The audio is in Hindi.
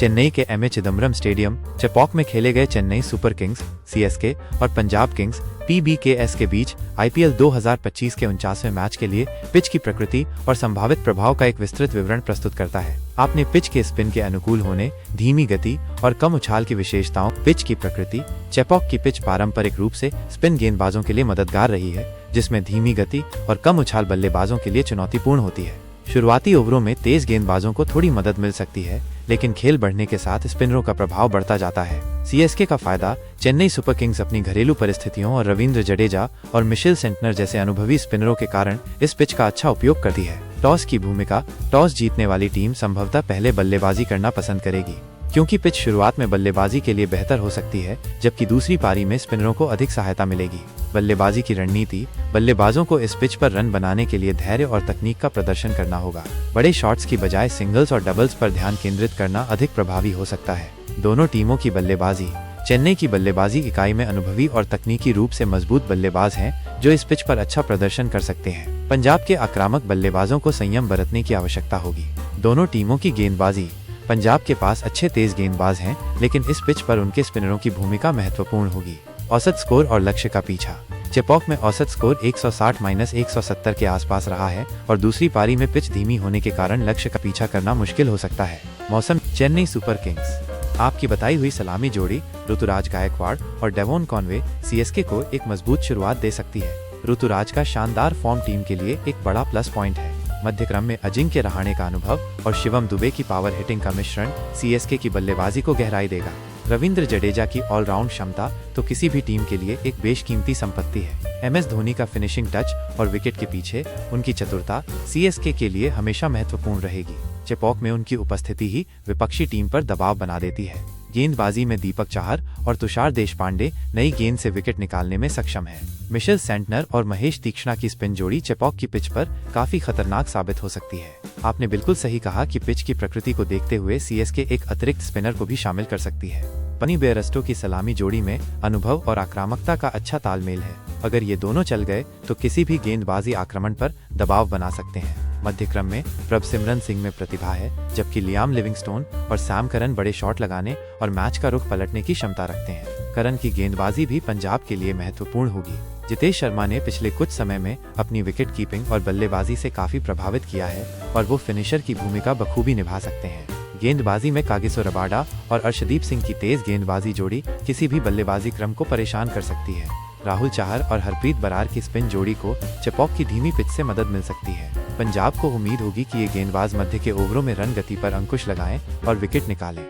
चेन्नई के एमए चिदम्बरम स्टेडियम चेपॉक में खेले गए चेन्नई सुपर किंग्स सीएसके और पंजाब किंग्स पीबीकेएस के बीच आईपीएल 2025 के 49वें मैच के लिए पिच की प्रकृति और संभावित प्रभाव का एक विस्तृत विवरण प्रस्तुत करता है। आपने पिच के स्पिन के अनुकूल होने, धीमी गति और कम उछाल की विशेषताओं। पिच की प्रकृति। चेपॉक की पिच पारंपरिक रूप से स्पिन गेंदबाजों के लिए मददगार रही है, जिसमें धीमी गति और कम उछाल बल्लेबाजों के लिए चुनौतीपूर्ण होती है। शुरुआती ओवरों में तेज गेंदबाजों को थोड़ी मदद मिल सकती है, लेकिन खेल बढ़ने के साथ स्पिनरों का प्रभाव बढ़ता जाता है। सीएसके का फायदा। चेन्नई सुपर किंग्स अपनी घरेलू परिस्थितियों और रविंद्र जडेजा और मिशेल सेंटनर जैसे अनुभवी स्पिनरों के कारण इस पिच का अच्छा उपयोग करती है। टॉस की भूमिका। टॉस जीतने वाली टीम संभवतः पहले बल्लेबाजी करना पसंद करेगी, क्योंकि पिच शुरुआत में बल्लेबाजी के लिए बेहतर हो सकती है, जबकि दूसरी पारी में स्पिनरों को अधिक सहायता मिलेगी। बल्लेबाजी की रणनीति। बल्लेबाजों को इस पिच पर रन बनाने के लिए धैर्य और तकनीक का प्रदर्शन करना होगा। बड़े शॉट्स की बजाय सिंगल्स और डबल्स पर ध्यान केंद्रित करना अधिक प्रभावी हो सकता है। दोनों टीमों की बल्लेबाजी। चेन्नई की बल्लेबाजी इकाई में अनुभवी और तकनीकी रूप से मजबूत बल्लेबाज हैं, जो इस पिच पर अच्छा प्रदर्शन कर सकते हैं। पंजाब के आक्रामक बल्लेबाजों को संयम बरतने की आवश्यकता होगी। दोनों टीमों की गेंदबाजी। पंजाब के पास अच्छे तेज गेंदबाज हैं, लेकिन इस पिच पर उनके स्पिनरों की भूमिका महत्वपूर्ण होगी। औसत स्कोर और लक्ष्य का पीछा। चेपॉक में औसत स्कोर 160-170 के आसपास रहा है और दूसरी पारी में पिच धीमी होने के कारण लक्ष्य का पीछा करना मुश्किल हो सकता है। मौसम। Chennai super Kings. आपकी बताई हुई सलामी जोड़ी ऋतुराज गायकवाड़ और डेवोन कॉनवे सीएसके को एक मजबूत शुरुआत दे सकती है। ऋतुराज का शानदार फॉर्म टीम के लिए एक बड़ा प्लस पॉइंट है। मध्यक्रम में अजिंक्य रहाणे का अनुभव और शिवम दुबे की पावर हिटिंग का मिश्रण सीएसके की बल्लेबाजी को गहराई देगा। रविंद्र जडेजा की ऑलराउंड क्षमता तो किसी भी टीम के लिए एक बेशकीमती संपत्ति है। एमएस धोनी का फिनिशिंग टच और विकेट के पीछे उनकी चतुरता सीएसके के लिए हमेशा महत्वपूर्ण रहेगी। चेपॉक में उनकी उपस्थिति ही विपक्षी टीम पर दबाव बना देती है। गेंदबाजी में दीपक चाहर और तुषार देशपांडे नई गेंद से विकेट निकालने में सक्षम है। मिशेल सेंटनर और महेश तीक्ष्णा की स्पिन जोड़ी चेपॉक की पिच पर काफी खतरनाक साबित हो सकती है। आपने बिल्कुल सही कहा कि पिच की प्रकृति को देखते हुए सीएसके एक अतिरिक्त स्पिनर को भी शामिल कर सकती है। पनी बेयरस्टो की सलामी जोड़ी में अनुभव और आक्रामकता का अच्छा तालमेल है। अगर ये दोनों चल गए तो किसी भी गेंदबाजी आक्रमण पर दबाव बना सकते हैं। मध्यक्रम में प्रभसिमरन सिंह में प्रतिभा है, जबकि लियाम लिविंगस्टोन और सैम करन बड़े शॉट लगाने और मैच का रुख पलटने की क्षमता रखते हैं। करन की गेंदबाजी भी पंजाब के लिए महत्वपूर्ण होगी। जितेश शर्मा ने पिछले कुछ समय में अपनी विकेट कीपिंग और बल्लेबाजी से काफी प्रभावित किया है और वो फिनिशर की भूमिका बखूबी निभा सकते हैं। गेंदबाजी में कागिसो रबाडा और अर्शदीप सिंह की तेज गेंदबाजी जोड़ी किसी भी बल्लेबाजी क्रम को परेशान कर सकती है। राहुल चाहर और हरप्रीत बरार की स्पिन जोड़ी को चेपॉक की धीमी पिच से मदद मिल सकती है। पंजाब को उम्मीद होगी कि ये गेंदबाज मध्य के ओवरों में रन गति पर अंकुश लगाएं और विकेट निकालें।